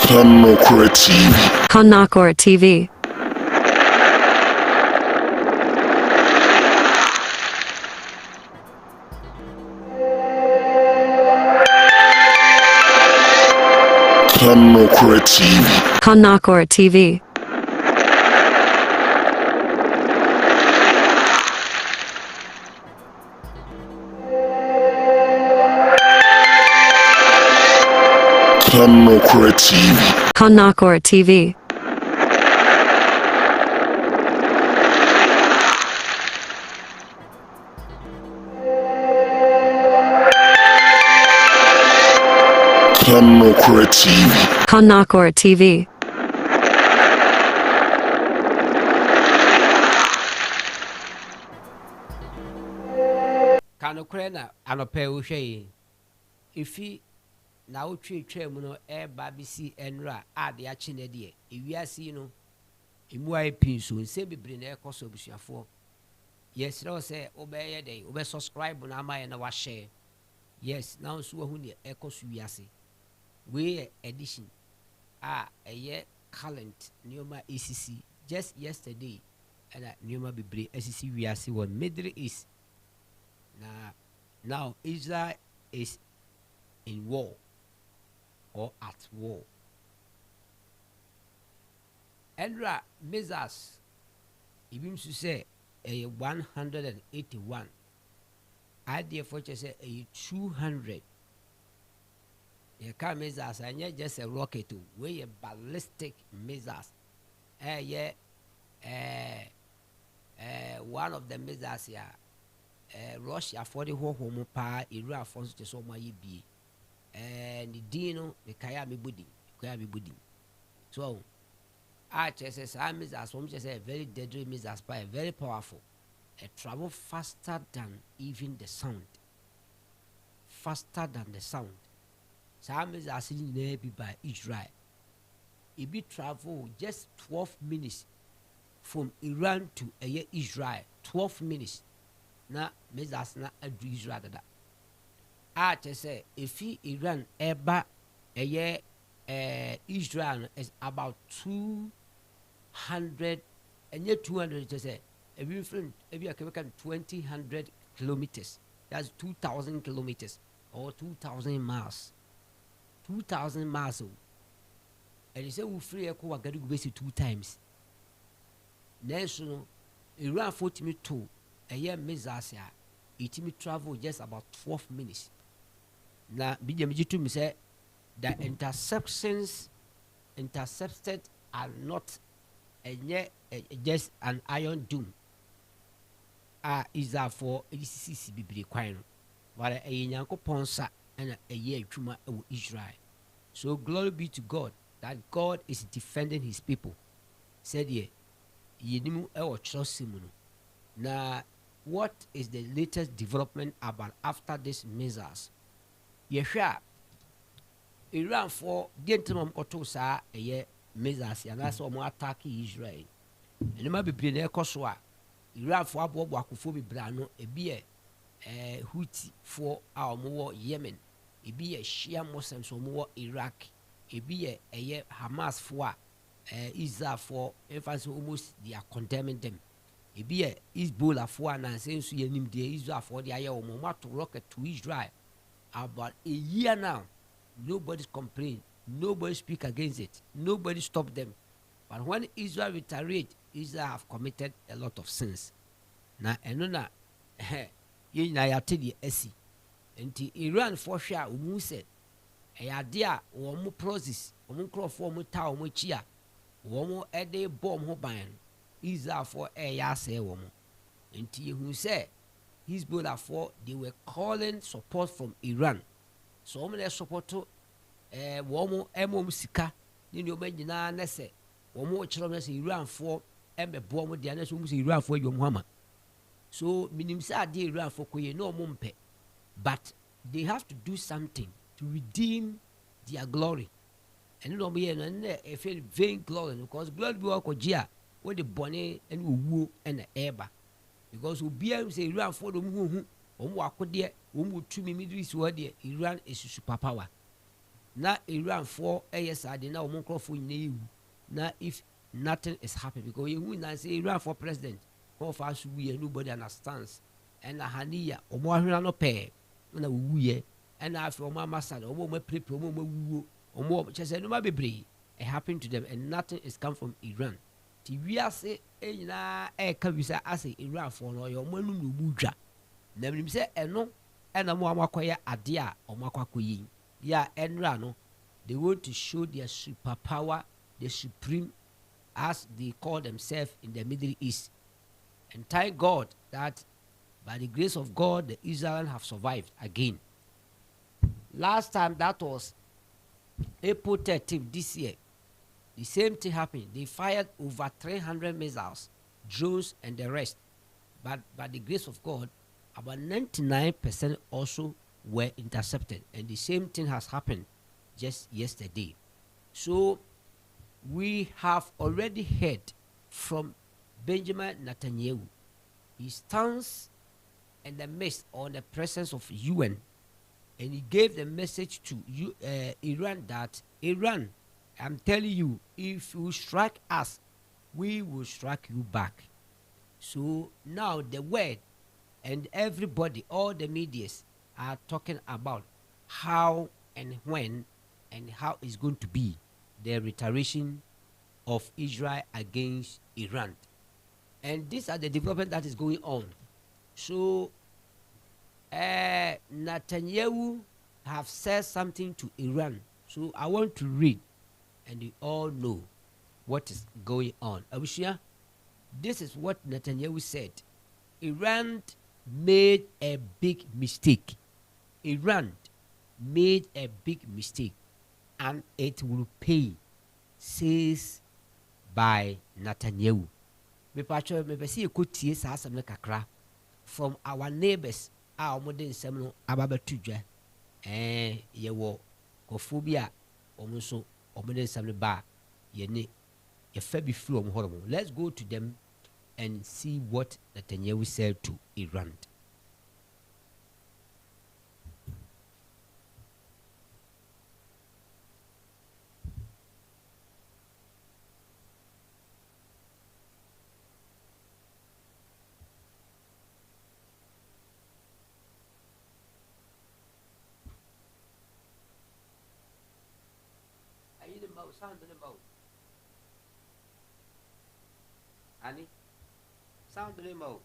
Kanokura TV. Kanokura TV. Kanokura TV. Kanokura TV. Kanokura TV. Kanokura TV. Kanokura TV. Kanokura TV. Kanokura na anope uhwe ifi na utwe twam no babisi enra ade a chine de ewiase no emu ai pinso nse bebre na ekoso busuafo yes no say obeye dey obe subscribe na amaye na wa share yes now so hu ne ekoso wiase we edition eye current neoma ECC just yesterday and neoma bebre ECC wiase won Middle East now Israel is in war or at war. Endra missiles, even to say a 181. Idea for just a 200. The car missiles are not just a rocket, weigh a ballistic missiles. One of the missiles here. Russia for the whole home pa Iran for the so my be and the dino the kayami budi so RHSS armies as one just a very deadly missiles by very powerful travel faster than even the sound so armies are seen by Israel it be travel just 12 minutes from Iran to Israel 12 minutes na missiles na adu Israel dada say if Iran eba Israel is about 200 and yet 200 to say every 200 kilometers that's 2,000 kilometers or 2,000 miles 2,000 miles and you say we free echo wagadu base 2 times national Iran 40 me 2 missiles it me travel just about 12 minutes. Now, BJMG me say the intercepted are not just an iron dome. Is that for ECC be required, but a yanko ponsa and a year chuma Israel. So glory be to God that God is defending His people. Said ye nimu ewo trosimuno. Now, what is the latest development about after these missiles? Yeshua Iran for the interim kotosa missiles and that's what attack Israel. And ma be bring ekoswa Iran for abo akufo be brano ebi Houthi for our more Yemen ebi Shia Muslims more Iraq ebi Hamas for Israel for emphasis almost they are condemning them. Ebi Hezbollah for na say so yenim de Israel for the aye omo to rocket to Israel about a year now. Nobody's complain, nobody speak against it, nobody stop them. But when Israel retaliate, Israel have committed a lot of sins. Na enona ye na ya te de asi enti Iran for sure umu said dia wo mo process wo mo crofo mo ta wo mo chia wo mo ede bomb ho ban Israel for ya say wo mo enti who say Hezbollah for they were calling support from Iran so they support to wo mo emom sika ni o magina na say wo mo chiro na say Iran for embe bo mo dia na so mo say Iran for adwom hama so minim say ade Iran for koye no mo mpe but they have to do something to redeem their glory and no be na e feel vain glory because glory be ko gia with the bonnet and woo and the eba because obiam say Iran for them hu omo akode omo tumi Middle East word Iran is superpower na Iran for yes ade na omo nkrofo nyina na if nothing is happening because you na say Iran for president come for us we nobody understands and haniya omo ahwena no pe na wuye and after omo amasada omo prepare omo wuwo omo chese no ma bebre it happened to them and nothing is come from Iran ti wiase nyina ka wisa ase Iran for no yo omo anu no budwa na mnim se eno na mo amakoya ade a omo akwakoyi ya enra no they want to show their superpower, the supreme, as they call themselves in the Middle East. And thank God that by the grace of God, the Israelites have survived again. Last time that was April 13th this year. The same thing happened. They fired over 300 missiles, drones, and the rest. But by the grace of God, about 99% also were intercepted. And the same thing has happened just yesterday. So we have already heard from Benjamin Netanyahu. He stands in the midst or the presence of UN, and he gave the message to Iran that Iran, I'm telling you, if you strike us, we will strike you back. So now the word and everybody, all the medias are talking about how and when and how it's going to be the retaliation of Israel against Iran. And these are the development that is going on. So Netanyahu have said something to Iran. So I want to read, and you all know what is going on. Abushia, this is what Netanyahu said. Iran made a big mistake. Iran made a big mistake, and it will pay, says by Netanyahu. From our neighbors, our modern seminal Ababatuja, and yewo kophobia, almost omodern seminal bar, ye fabi from horrible. Let's go to them and see what Netanyahu said to Iran. Sound the mouth. Annie, sound the mouth.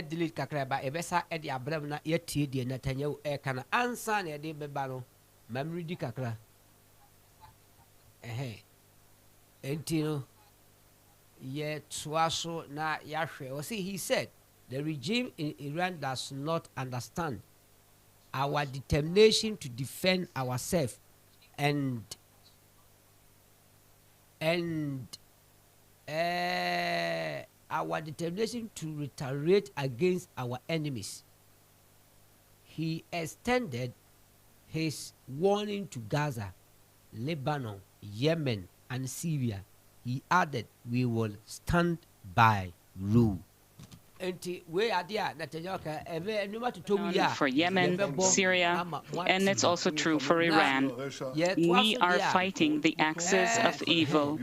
Delete kakra ba ebesa e de abram na yetie de Netanyahu e kana ansa na de beba no mamri di kakra entino ye twaso na yahwe o see he said the regime in Iran does not understand our determination to defend ourselves and our determination to retaliate against our enemies. He extended his warning to Gaza, Lebanon, Yemen, and Syria. He added, we will stand by rule. For Yemen, Syria, and it's also true for Iran. We are fighting the axis of evil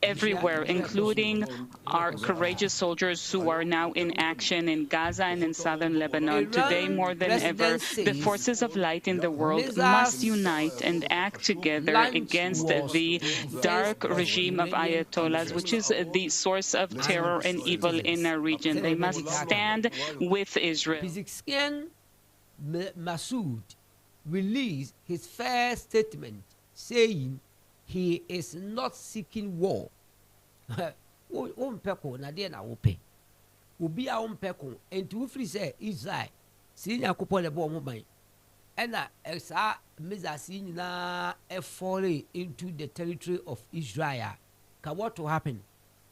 everywhere, including our courageous soldiers who are now in action in Gaza and in southern Lebanon. Today, more than ever, the forces of light in the world must unite and act together against the dark regime of Ayatollahs, which is the source of terror and evil in our region. They must stand with Israel. Physician Masoud released his first statement saying he is not seeking war. Obi a ompeko enti wo free say Israel si Yakobon le bo mo ban ena esa mezasi nyina e fall into the territory of Israel what will happen?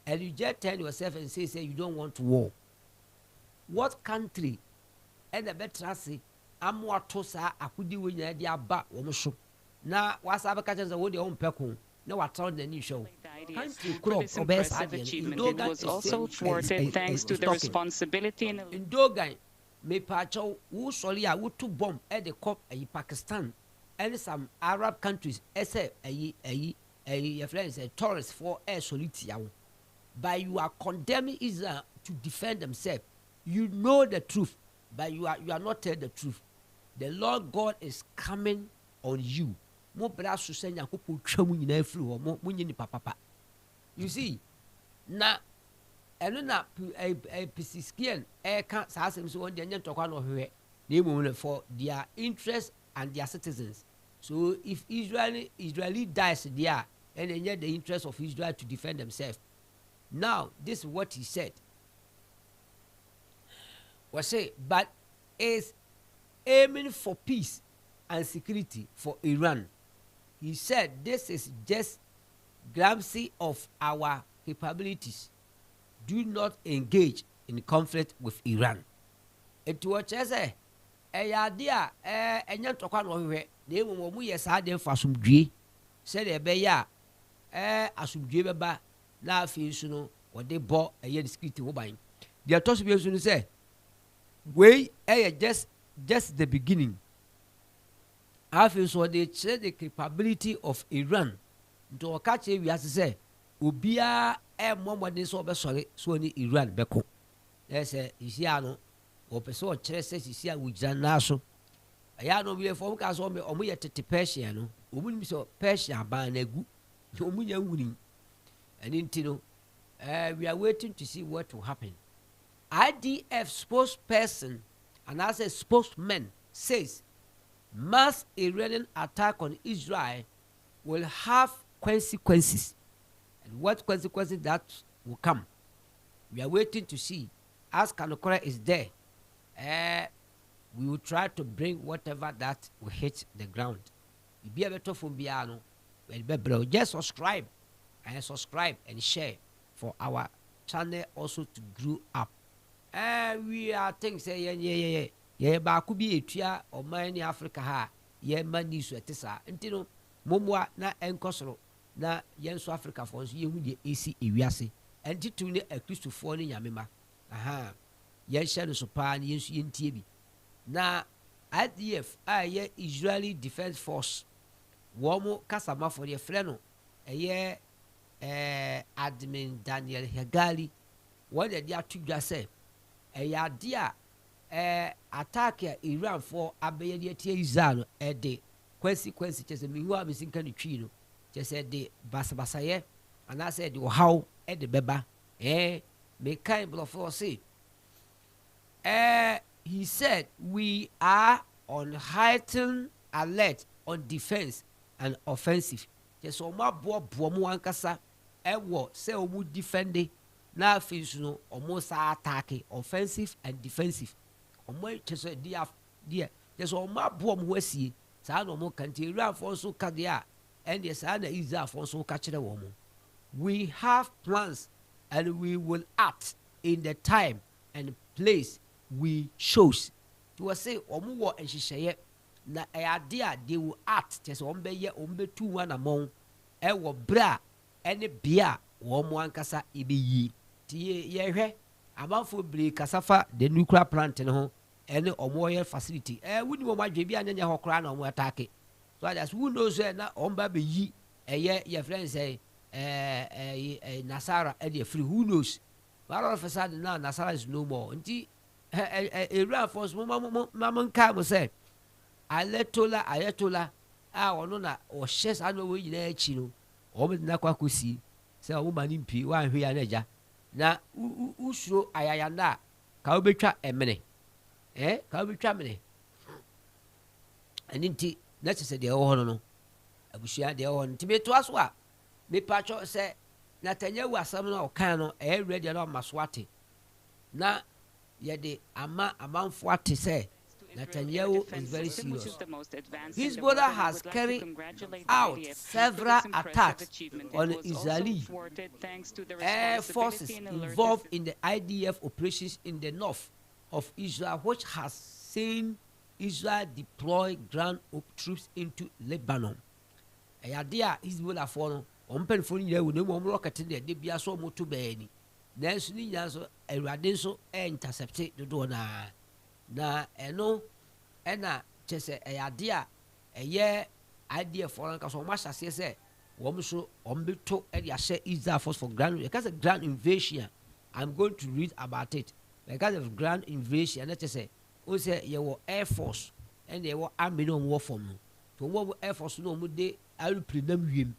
And you just turn yourself and say you don't want war. What country and the better say I'm what to say I could do when you're there back or show. Now what's our catches a woody on pecun? No, what on the new show. For this impressive achievement, it was also thwarted thanks to the responsibility in Dogan. Me pacho who solia would to bomb at the cop a Pakistan and some Arab countries a friends a tourist for air solitiao. But you are condemning Israel to defend themselves. You know the truth, but you are not telling the truth. The Lord God is coming on you. Mo bra so senya kopo twamu nyina afiri ho mo nyini papa. You see, na eno na Pisiskian ka sa asem so on de nyentokwa no hwe na emu for their interest and their citizens. So if Israeli dies there, and then the interest of Israel to defend themselves. Now, this is what he said. Was say, but is aiming for peace and security for Iran. He said this is just glimpse of our capabilities. Do not engage in conflict with Iran. It was say idea enya tokwa no hwe na emu mo ye sa de fasumdue said e be ya asumdue beba na afi su no wode bo eye security wo ban. The toss be su no say we just the beginning. Afi so they check the capability of Iran to catch we as say obia momode so be sore so ni Iran beko. Yes isi ano o person chere se sisi a wugira na so aya no be for ka so me omo ye tete Persia no omu ni so Persia ban na gu omu nya wuni and intino we are waiting to see what will happen. IDF spokesperson and as a spokesman says mass Iranian attack on Israel will have consequences, and what consequences that will come we are waiting to see. As Kanokora is there, we will try to bring whatever that will hit the ground. Be a better from Biano. Just subscribe and share for our channel also to grow up. We are things say yeah baku bi etua o man ni Africa ha ye mani so etisa ntino momwa na enkosoro na yenso Africa for so yehu de esi ewiase entitu ne akristofo ne nyamema aha yen hye no so pa ne yensu yentie bi na IDF ye Israeli Defense Force womo kasama for the freno eye admin Daniel Hegali what they atudwa say eye dia attack Iran for abeye tie Israel de consequence chese mi hu amesinka ne twi no chese de basabasaye ana say de how de beba me kind bluff say he said we are on heightened alert on defense and offensive. Just o ma bo mu ankasa wo say o mu defend na afi no o mo sa attack offensive and defensive. O mo chese dia just o ma bo mu asie sa no mo kanti Iran for so ka dia and yes na Israel for so ka kire wo mo. We have plans and we will act in the time and place we chose. To say omuwo enhihye na idea they will act just ombeye ombetu one among wo bra ene bia wo mo ankasa ebeyi tie ye hwe abafo bre kasafa the nuclear plant ne ho ene omoye facility wuni mo madwe bia nyanya ho kra na omo attack so that who knows na omba be yi ye friend say Nasara e free who knows but all of a sudden now Nasara is no more nti Iran force mama nka mo say ayetola ono na o shes anu we nyina achi no o me na kwakosi say o mani mpi wa hwe ya na ja na usuro ayayanda ka obetwa emene ka obetwa mene aninti na chese de wo hono no abushia de wo nti beto aso a me pacho say Netanyahu asam no o kan no ready na maswate na yede amanfo ate say Netanyahu is very serious. Hezbollah has carried out several attacks on Israeli air forces involved in the IDF operations in the north of Israel, which has seen Israel deploy ground troops into Lebanon. Ayadia Hezbollah for no mpanyinfo nyina wo ne mo rocket de bia so mo to baani nanso ni nya so awurade so intercept dodo na eno ena chese ayade a eye idea for nka so ma hyase se wo so ombeto e dia share Israel force for ground because of ground invasion. I'm going to read about it because of ground invasion. Na chese o say ye wo air force and ye wo army no wo form no to wo air force no mo de aeroplane nam wiem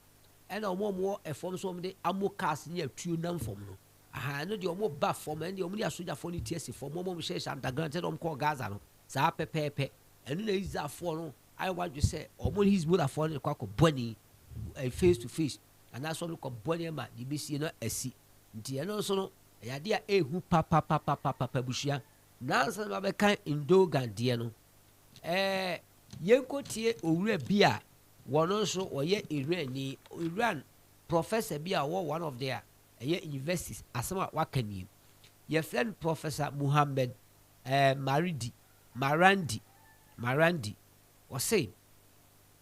and omo e form so de ammo cars near atuo nam form no aha no de omo ba form and de omo de asoja for ni TS form omo share underground tell them call Gaza no sa pepepe enu na Israel for no I want to say omo Hezbollah for no kwa ko boni face to face and that's all ko boni ma di be see no asi nti eno so no ya de a ehu papa bushia na so ba be kan indogan de no yenkotie owura bia wono so oye Iran professor bia one of their universities asema wakani your friend Professor Muhammad Marandi was saying,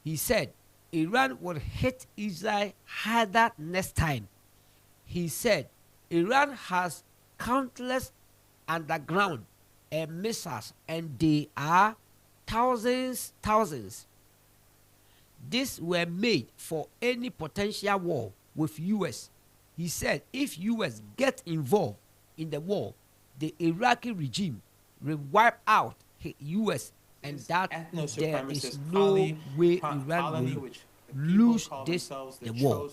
he said Iran will hit Israel harder next time. He said Iran has countless underground missiles and they are thousands. These were made for any potential war with US. He said if US get involved in the war, the Iraqi regime will wipe out US and that there is no way Iran will lose the war.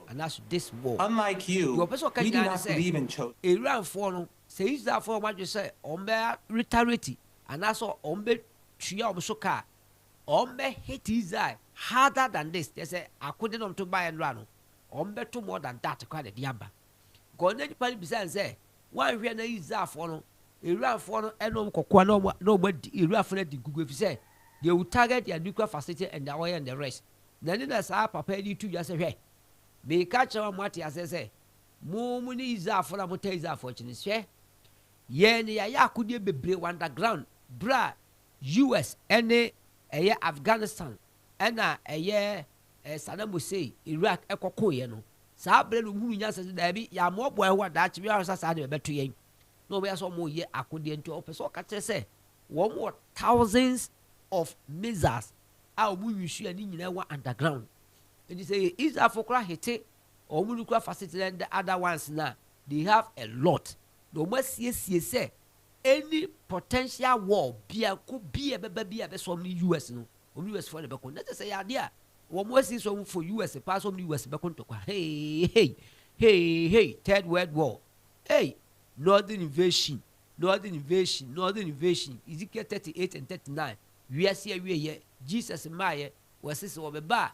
And that's this war. Unlike you, we do not believe in chosen. Iran for no say Israel for what you say ombe retaliate and that's all ombe tuya omsoka ombe hit Israel harder than this. They say I couldn't to buy and run ombe to more than that quite a diamba. Go on any party besides say why we are na Israel for no Iran for no enom kokwa no Iran for the Google say they will target their nuclear facility and the oil and the rest. Then that's our papa you two just say me catch on what I say mumuni Israel for na Israel for chinese ye ne ya could be underground bra US any Afghanistan and Saddam Hussein Iraq ekoko ye no sa bre no hunu nya se da bi ya mo boy wa da chi bi a sa de beto yen no we so mo ye akode nto opeso ka kire se one more thousands of missiles a omu yusu ani nyina wa underground and you say is afokra hete omu nuclear facility and the other ones now they have a lot no must say any potential war bia ko bia beba be so ni US no US for the be kon that say ya dia wo mo see so for US pass on US be kon to kwa hey third world war hey northern invasion Ezekiel 38 and 39 we see we Jesus maye was say wo be ba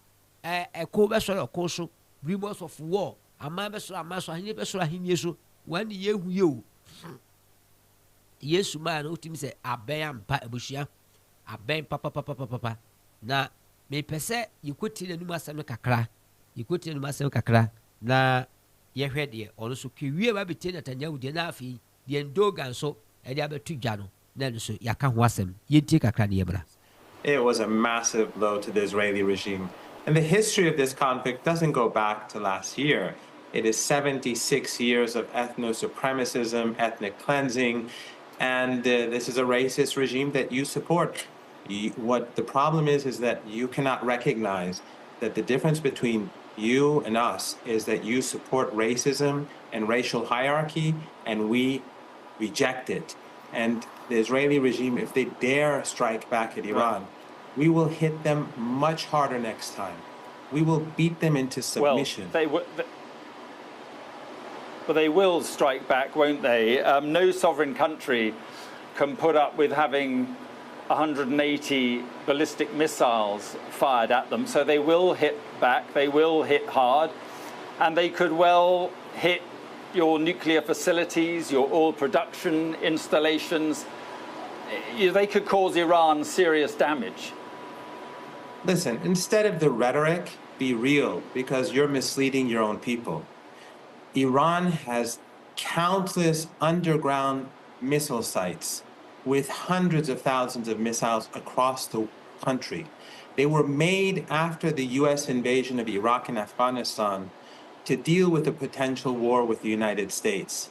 ko be so ko so rumors of war ama be so ahine be so ahine so when yehu ye o Yesu man ultim say aben ampa abushia aben papa na me pese yikoti nanum asem kakra na ye hwede ono so kwie ba bete Netanyahu de na afi de ndogan so e de abetu dwa no na so yaka ho asem yenti kakra ne yebra. It was a massive blow to the Israeli regime. And the history of this conflict doesn't go back to last year. It is 76 years of ethno-supremacism, ethnic cleansing, and this is a racist regime that you support. What the problem is that you cannot recognize that the difference between you and us is that you support racism and racial hierarchy, and we reject it. And the Israeli regime, if they dare strike back at Iran, we will hit them much harder next time. We will beat them into submission. But they will strike back, won't they? No sovereign country can put up with having 180 ballistic missiles fired at them. So they will hit back, they will hit hard, and they could well hit your nuclear facilities, your oil production installations. they could cause Iran serious damage. Listen, instead of the rhetoric, be real, because you're misleading your own people. Iran has countless underground missile sites with hundreds of thousands of missiles across the country. They were made after the US invasion of Iraq and Afghanistan to deal with a potential war with the United States.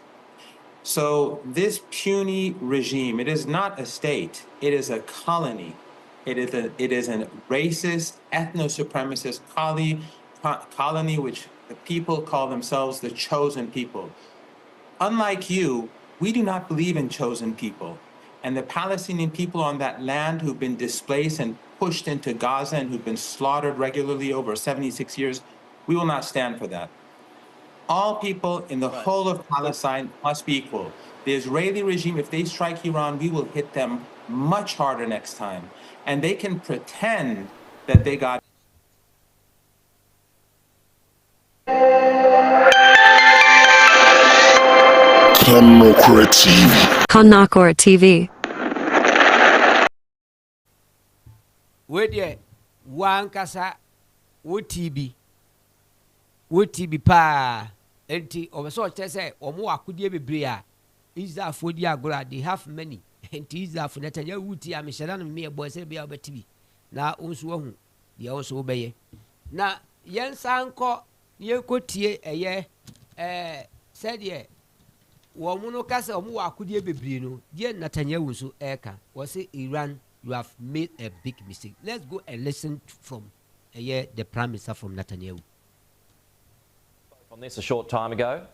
So this puny regime, it is not a state, it is a colony. It is a racist, ethno-supremacist colony which the people call themselves the chosen people. Unlike you, we do not believe in chosen people. And the Palestinian people on that land who've been displaced and pushed into Gaza and who've been slaughtered regularly over 76 years, we will not stand for that. All people in the whole of Palestine must be equal. The Israeli regime, if they strike Iran, we will hit them much harder next time. And they can pretend that they got Conakry TV. Conakry TV. Wait there, one kasa, what TB pa, enti obeso say omo akudie bebre a Israel for di agora, they have many. Enti Israel for Netanyahu wuti a meshara no me boy say be obetibi. Na onso ahu, dia onso obeye. Na yen sanko yen kotie said ye womu no kasa omo akudie bebre no, die Netanyahu so eka. Was say Iran, you have made a big mistake. Let's go and listen from the Prime Minister from Netanyahu. On this a short time ago.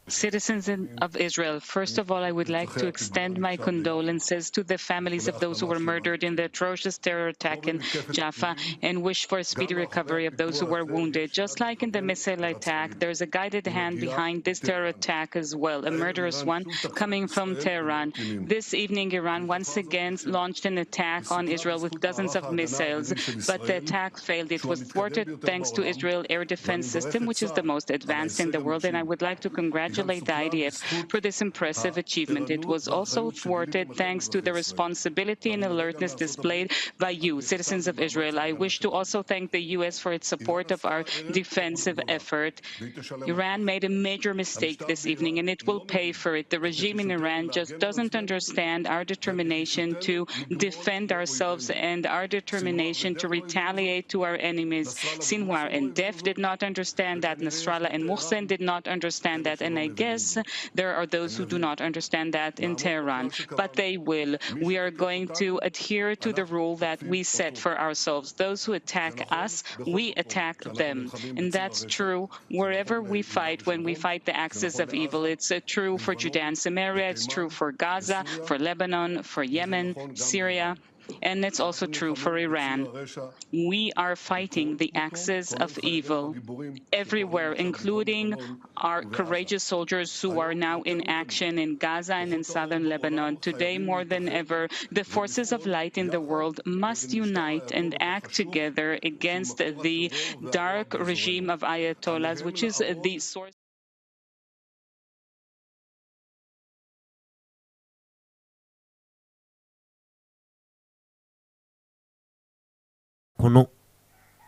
Citizens of Israel, first of all, I would like to extend my condolences to the families of those who were murdered in the atrocious terror attack in Jaffa and wish for a speedy recovery of those who were wounded. Just like in the missile attack, there's a guided hand behind this terror attack as well, a murderous one coming from Tehran. This evening, Iran once again launched an attack on Israel with dozens of missiles, but the attack failed. It was thwarted thanks to Israel's air defense system, which is the most advanced in the world, and I would like to congratulate the IDF for this impressive achievement. It was also thwarted thanks to the responsibility and alertness displayed by you, citizens of Israel. I wish to also thank the U.S. for its support of our defensive effort. Iran made a major mistake this evening, and it will pay for it. The regime in Iran just doesn't understand our determination to defend ourselves and our determination to retaliate to our enemies. Sinwar and Def did not understand that. Nasrallah and Mohsen did not understand that. And I guess there are those who do not understand that in Tehran, but they will. We are going to adhere to the rule that we set for ourselves. Those who attack us, we attack them. And that's true wherever we fight, when we fight the axis of evil. It's true for Judea and Samaria, it's true for Gaza, for Lebanon, for Yemen, Syria, and it's also true for Iran. We are fighting the axis of evil everywhere, including our courageous soldiers who are now in action in Gaza and in southern Lebanon. Today, more than ever, the forces of light in the world must unite and act together against the dark regime of Ayatollahs, which is the source. Kono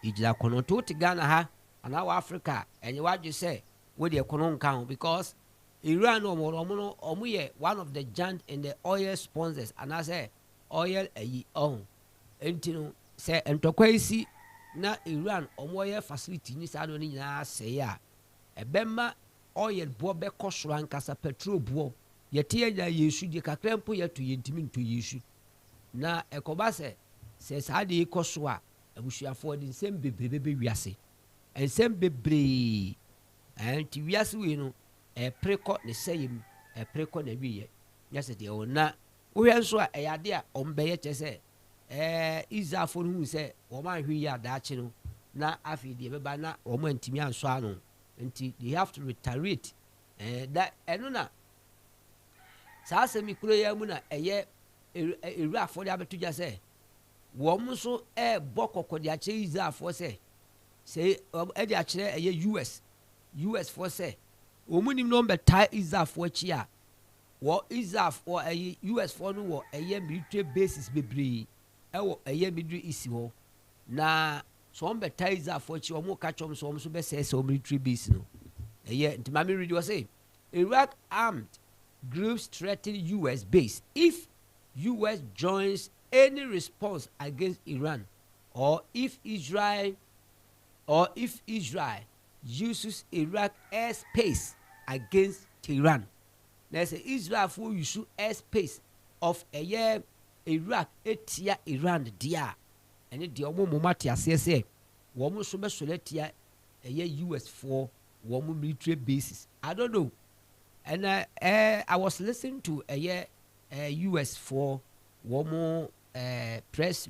ijila kono to Ghana ha and our Africa and you what you say with the kono count because Iran omu one of the giant in the oil sponsors and I say oil on entino say entokwesi na Iran omu facility ni sa no ni nyina say ya ebema oil bo be kosoro ankasa petrol bo yete ya yesu de kakrempo yeto yentimi nto yesu na ekoba se saa de koso a abusuafo de nsem bebrebe wiase ensem bebre anti wiase we no preko ne sayem preko na wiye nyase de ona wo nso a eyade a ombeye chese izafo no hu se wo man hwi ya daache no na afi de beba na wo man ntimi anso ano nti they have to retaliate that eno na saa se mi kuro ya mu na eye eru afo de abetuja se wo so bokoko de ache izafo se de ache US for se omunim no beta izafo chi a wɔ Israel or a US for no wɔ ɛyɛ military bases bebree ɛwɔ ɛyɛ Middle East hɔ na so wɔn bɛta Israel for akyi wɔn ka kyɔm so wɔn nso bɛsɛɛ sɛ military base no ɛyɛ nti maame read wɔ say Iraq armed groups threaten US base if US joins any response against Iran or if Israel uses Iraq airspace against Tehran. There's a Israel for use airspace of a year Iraq etia Iran dia and it the omo mati asese womo so be soletia a year US for womo military bases. I don't know. And I was listening to a year US for womo press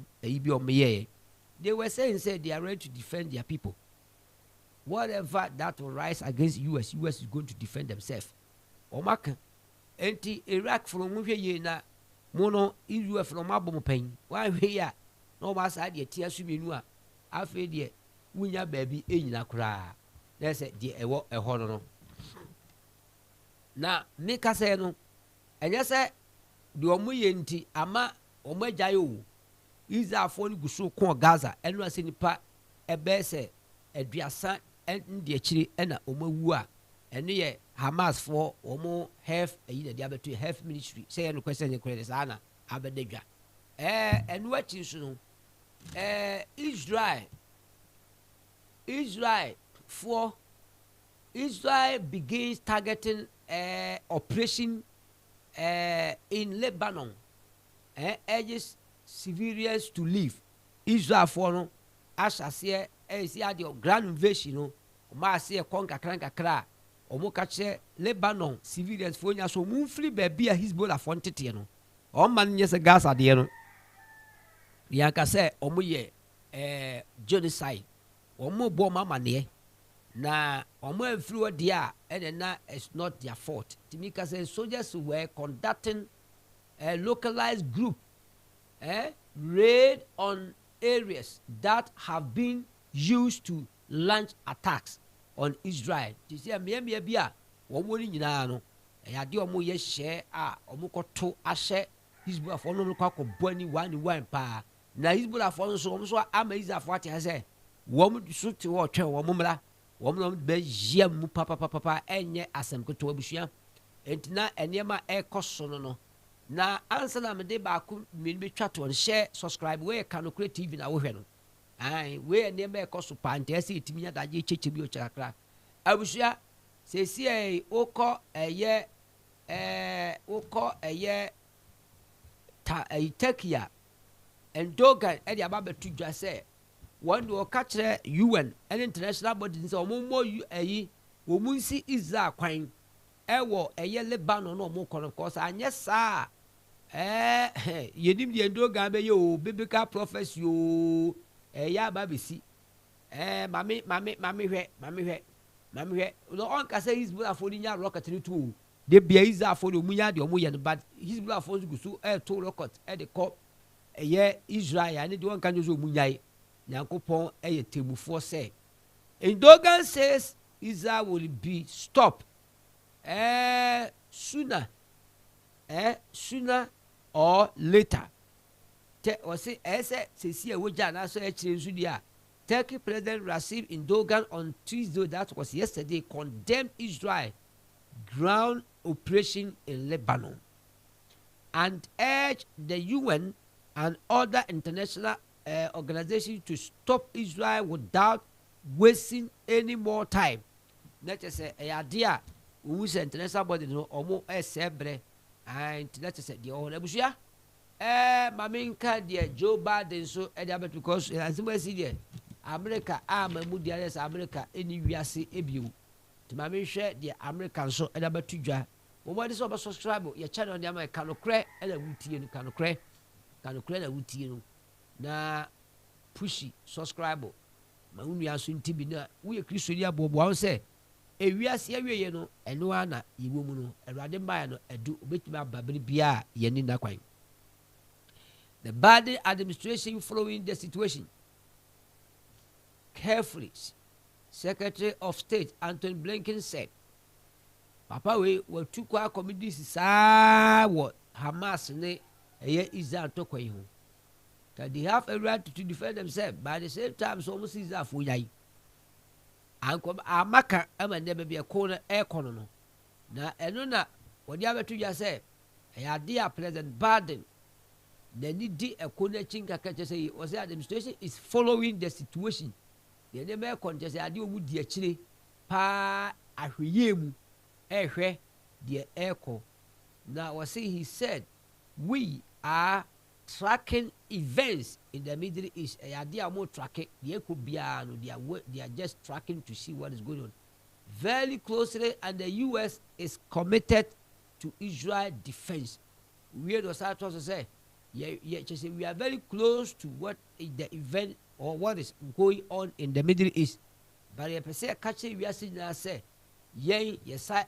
they were saying they are ready to defend their people. Whatever that will rise against US is going to defend themselves. Omaka enti Iraq from hwe ye na mono Israel from abom pen wa hwe ya no ba sa de tia su menu a afi de wunya baabi enyina kura na se de ewo eho no na me ka se no enye se de omo ye nti ama omo agyaye o Israel for ni guso ko Gaza enu ase nipa ebe se aduasa ndi akiri na omo wu a enu ye Hamas for omo half ayi na dia beto half ministry say no question ye kwere sa na abedadwa enu akiri so no Israel begins targeting operation in Lebanon urges civilians to leave. Israel for no asase see the grand invasion no ma se konka kra omo ka che Lebanon civilians for nya so mu free baby a Hezbollah for ntete no o man nye se Gaza de no ya ka se omo ye genocide omo bo mama ne na omo afiri odi a na it's not their fault. Timika say soldiers were conducting a localized group raid on areas that have been used to launch attacks on Israel. You see, me bia womo ni nyina no ya de omo ye hye a omo koto ahye Hezbollah for no kwa ko boni one pa na Hezbollah for no so omo so ama Israel for ate say womo so te wo twen womo mra womo no be yia mu papa enye asem koto abusua entina enema ekoso no na ansa na me de ba ku me be twa to share subscribe we Kanokore TV na wo hwe no ai we enema ekoso pa nte ase etimi nya daje cheche bi o chakra abusua se si oko eye ta Turkey and Dogan e de aba betu dwa se one do ka kire UN and international bodies say omo omunsi Israel kwan ewo eye Lebanon no mo kono cause anye sa yedim de Dogan be yo biblical prophecy yo ya ba besi mami hwe no on ka say Hezbollah for nya rocket ni tu de bia Israel for omunya de omo ye no but Hezbollah for gusu to rocket de ko eye Israel and de on kan jo omunya Yankopon temufo say and Dogan says Israel will be stopped sooner or later. Or say see a woja na so e Turkey President Recep Erdogan on Tuesday, that was yesterday, condemned Israel ground operation in Lebanon and urged the UN and other international organizations to stop Israel without wasting any more time. Let us say a idea who is international body no omo sebre and let us say the own abusia maminka de Joe Biden so because as we see there America mamu dia America any wiase ebio to mami hwe de American so edabatu dwa wo body so subscribe your channel de am Kanokore na wutie no Kanokore na wutie no na pushi subscribe ma unu ya so ntibi na wo ye Kristo dia bobo an se ewiase awieye no eno ana yiwo mu no Awurade mbae no edu obetumi ababere bia ye ni na kwan. The Biden administration following the situation carefully, Secretary of State Anthony Blinken said. papa we watu kwa communities saa what Hamas ne Israel tokwa yi ho that they have a right to defend themselves, but at the same time so almost Israel for yai anko amaka ama ne be a corner air corner na eno na wodi abetu ya say ya dia President Biden the need a corner chinka kache say was the administration is following the situation the name contest ade omu di akire pa ahweye mu ehwe the echo now was say he said we are tracking events in the Middle East. They are more tracking. They are just tracking to see what is going on very closely, and the U.S. is committed to Israel defense. We also say, we are very close to what is the event or what is going on in the Middle East. But the person catching we are seeing now say, yes, I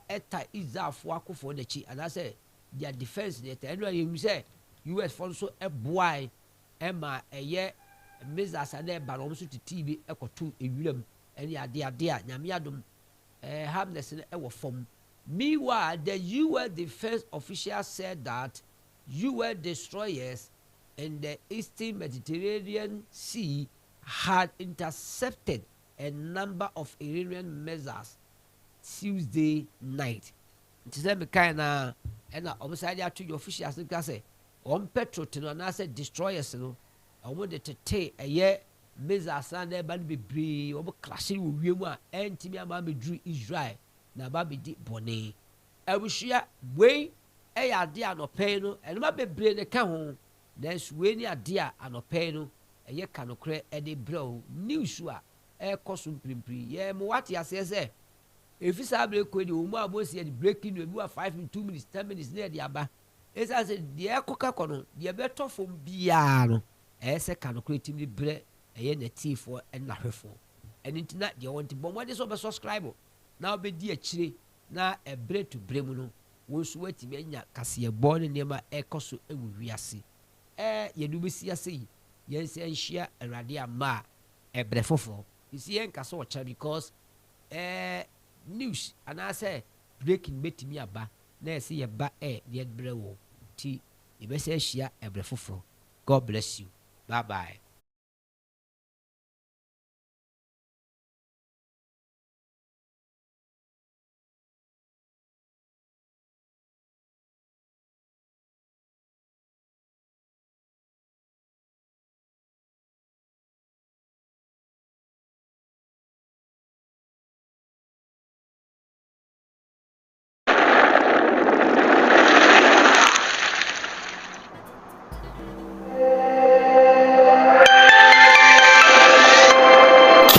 Israel for the chi, and I say their defense. Anyway, you say. US for so a boy Emma a year Mrs. and then Baron to TV echo 2 a William and ya dear Yamiadum harmless in our form. Meanwhile, the US defense official said that US destroyers in the Eastern Mediterranean Sea had intercepted a number of Iranian missiles Tuesday night. It is a kind of and obviously to your officials say. On petrol to no say destroyers no omo de tete eye missiles na ba be bree omo crashing wo wiem a entimi ama me dru Israel na ba be di bone abushia we ade anope no eno ma be bree ne ka ho na suwe ni ade anope no eye kanokre e de bro news a e koso mprimpri ye mo wate ase se efisa break ko di omo abosi e breaking no bi wa 5 2 minutes 10 minutes na de aba esa se de ekoka kono de beto fom bia no ese kanokre timi bre eye na tifo na hwefo eni ntina de wonti bomwa de so be subscribe na obedi akire na ebre to bre mu no wonsu watimi anya kase ebo ne nema ekoso ewu wiase yedu besi ase yi yense enhia awrade ama ebre fofo isi yen kase o cha because news anase breaking betimi aba na ese ye ba de bre wo ti ibese hia ebre fofo. God bless you. Bye bye.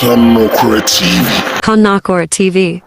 Kenmokra TV. Konakora TV.